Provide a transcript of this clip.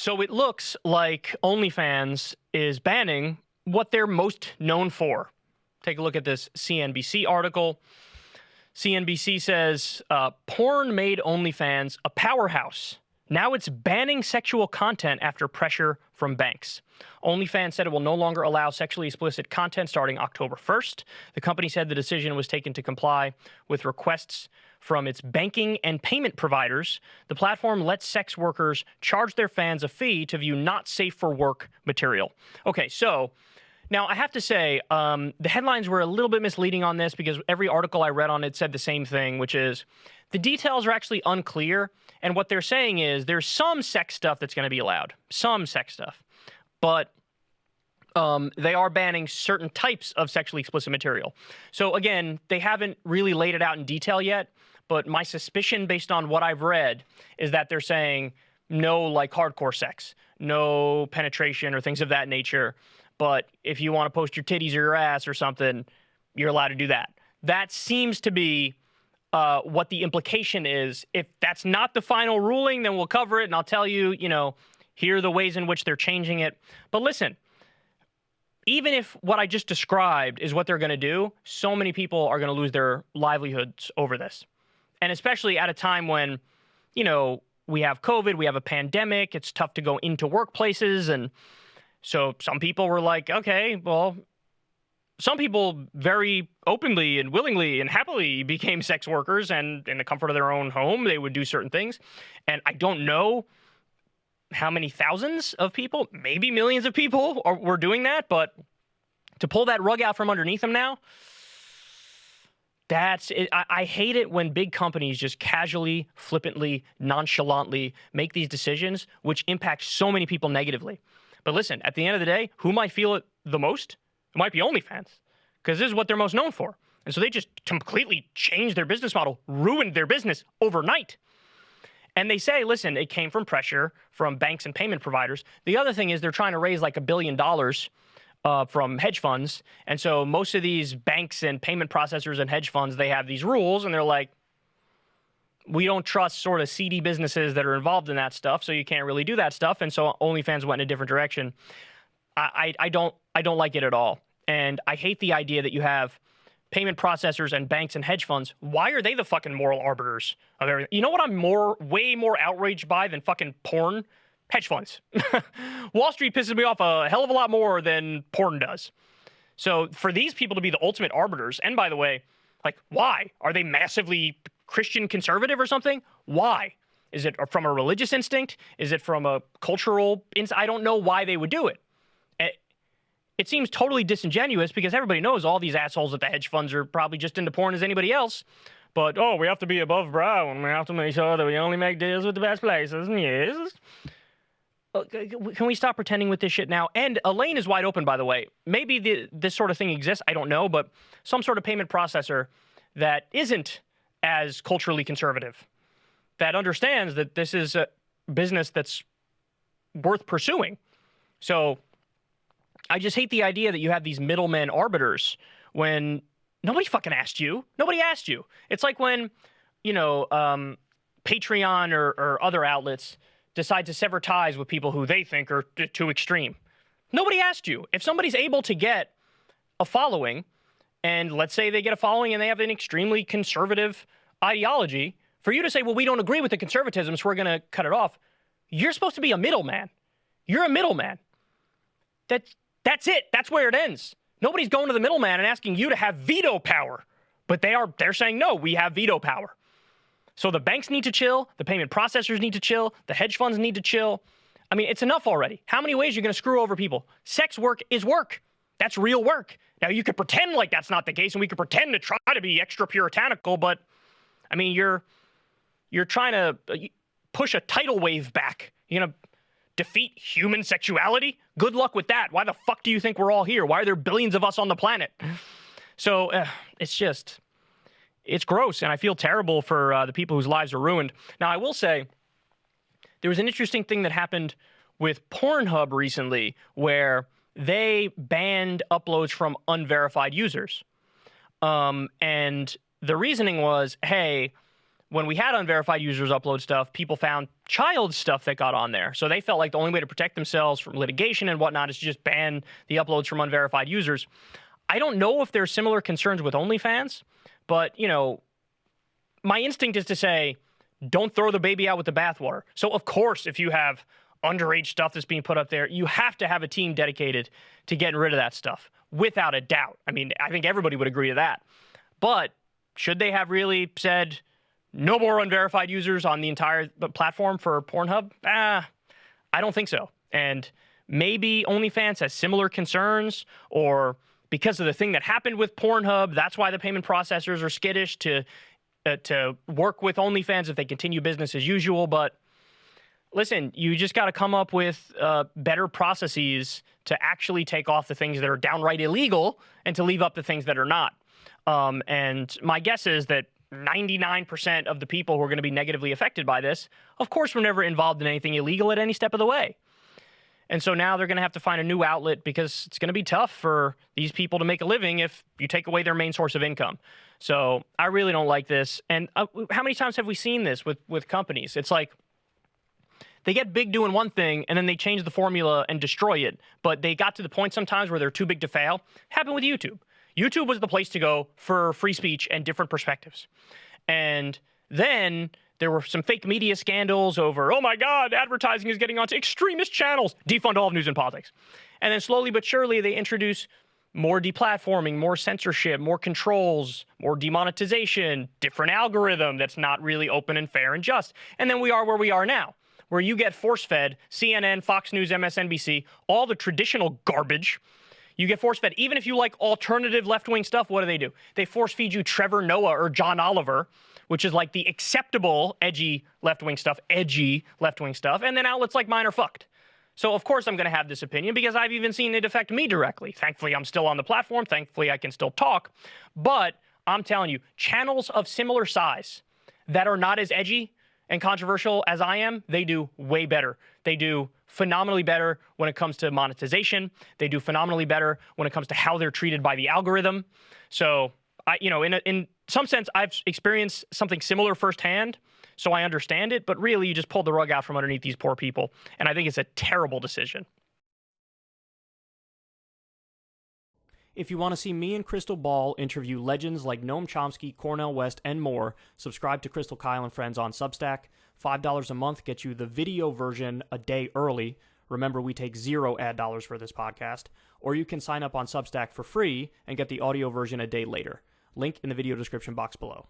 So it looks like OnlyFans is banning what they're most known for. Take a look at this CNBC article. CNBC says, porn made OnlyFans a powerhouse. Now it's banning sexual content after pressure from banks. OnlyFans said it will no longer allow sexually explicit content starting October 1st. The company said the decision was taken to comply with requests from its banking and payment providers. The platform lets sex workers charge their fans a fee to view not safe for work material. Okay, so now I have to say the headlines were a little bit misleading on this because every article I read on it said the same thing, which is the details are actually unclear. And what they're saying is there's some sex stuff that's going to be allowed, some sex stuff, but they are banning certain types of sexually explicit material. So again, they haven't really laid it out in detail yet, but my suspicion based on what I've read is that they're saying no like hardcore sex, no penetration or things of that nature. But if you want to post your titties or your ass or something, you're allowed to do that. That seems to be what the implication is. If that's not the final ruling, then we'll cover it and I'll tell you, here are the ways in which they're changing it. But listen, even if what I just described is what they're going to do, so many people are going to lose their livelihoods over this. And especially at a time when, we have COVID, we have a pandemic, it's tough to go into workplaces. And so some people were like, okay, well, some people very openly and willingly and happily became sex workers, and in the comfort of their own home, they would do certain things. And I don't know how many thousands of people, maybe millions of people were doing that, but to pull that rug out from underneath them now, that's it. I hate it when big companies just casually, flippantly, nonchalantly make these decisions, which impact so many people negatively. But listen, at the end of the day, who might feel it the most? It might be OnlyFans, because this is what they're most known for. And so they just completely changed their business model, ruined their business overnight. And they say, listen, it came from pressure from banks and payment providers. The other thing is they're trying to raise like $1 billion from hedge funds. And so most of these banks and payment processors and hedge funds, they have these rules, and they're like, we don't trust sort of seedy businesses that are involved in that stuff, so you can't really do that stuff. And so OnlyFans went in a different direction. I don't like it at all. And I hate the idea that you have payment processors and banks and hedge funds. Why are they the fucking moral arbiters of everything? You know what I'm way more outraged by than fucking porn? Hedge funds. Wall Street pisses me off a hell of a lot more than porn does. So for these people to be the ultimate arbiters, and by the way, like, why? Are they massively Christian conservative or something? Why? Is it from a religious instinct? Is it from a cultural instinct? I don't know why they would do it. It seems totally disingenuous because everybody knows all these assholes at the hedge funds are probably just into porn as anybody else. But, we have to be above brow and we have to make sure that we only make deals with the best places. Yes. Can we stop pretending with this shit now? And a lane is wide open, by the way. Maybe this sort of thing exists. I don't know. But some sort of payment processor that isn't as culturally conservative, that understands that this is a business that's worth pursuing. So I just hate the idea that you have these middlemen arbiters when nobody fucking asked you. Nobody asked you. It's like when, Patreon or other outlets decide to sever ties with people who they think are too extreme. Nobody asked you. If somebody's able to get a following, and let's say they get a following and they have an extremely conservative ideology, for you to say, well, we don't agree with the conservatism, so we're going to cut it off, you're supposed to be a middleman. You're a middleman. That's it. That's where it ends. Nobody's going to the middleman and asking you to have veto power. But they're saying, no, we have veto power. So the banks need to chill. The payment processors need to chill. The hedge funds need to chill. I mean, it's enough already. How many ways are you going to screw over people? Sex work is work. That's real work. Now, you could pretend like that's not the case, and we could pretend to try to be extra puritanical, but, I mean, you're trying to push a tidal wave back. You're going to defeat human sexuality? Good luck with that. Why the fuck do you think we're all here? Why are there billions of us on the planet? So it's gross, and I feel terrible for the people whose lives are ruined. Now, I will say, there was an interesting thing that happened with Pornhub recently where they banned uploads from unverified users. And the reasoning was, hey, when we had unverified users upload stuff, people found child stuff that got on there. So they felt like the only way to protect themselves from litigation and whatnot is to just ban the uploads from unverified users. I don't know if there's similar concerns with OnlyFans, but, you know, my instinct is to say, don't throw the baby out with the bathwater. So, of course, if you have underage stuff that's being put up there, you have to have a team dedicated to getting rid of that stuff, without a doubt. I mean, I think everybody would agree to that. But should they have really said no more unverified users on the entire platform for Pornhub? I don't think so. And maybe OnlyFans has similar concerns, or because of the thing that happened with Pornhub, that's why the payment processors are skittish to work with OnlyFans if they continue business as usual. But listen, you just got to come up with better processes to actually take off the things that are downright illegal and to leave up the things that are not. And my guess is that 99% of the people who are going to be negatively affected by this, of course, were never involved in anything illegal at any step of the way. And so now they're going to have to find a new outlet, because it's going to be tough for these people to make a living if you take away their main source of income. So I really don't like this. And how many times have we seen this with companies? It's like they get big doing one thing, and then they change the formula and destroy it. But they got to the point sometimes where they're too big to fail. Happened with YouTube. YouTube was the place to go for free speech and different perspectives. And then there were some fake media scandals over, oh my God, advertising is getting onto extremist channels. Defund all of news and politics. And then slowly but surely they introduce more deplatforming, more censorship, more controls, more demonetization, different algorithm that's not really open and fair and just. And then we are where we are now, where you get force-fed CNN, Fox News, MSNBC, all the traditional garbage. You get force-fed. Even if you like alternative left-wing stuff, what do? They force-feed you Trevor Noah or John Oliver, which is like the acceptable edgy left-wing stuff, and then outlets like mine are fucked. So, of course, I'm going to have this opinion, because I've even seen it affect me directly. Thankfully, I'm still on the platform. Thankfully, I can still talk. But I'm telling you, channels of similar size that are not as edgy and controversial as I am, they do way better. They do phenomenally better when it comes to monetization. They do phenomenally better when it comes to how they're treated by the algorithm. So, in some sense, I've experienced something similar firsthand, so I understand it. But really, you just pulled the rug out from underneath these poor people, and I think it's a terrible decision. If you want to see me and Crystal Ball interview legends like Noam Chomsky, Cornel West, and more, subscribe to Crystal Kyle and Friends on Substack. $5 a month gets you the video version a day early. Remember, we take 0 ad dollars for this podcast. Or you can sign up on Substack for free and get the audio version a day later. Link in the video description box below.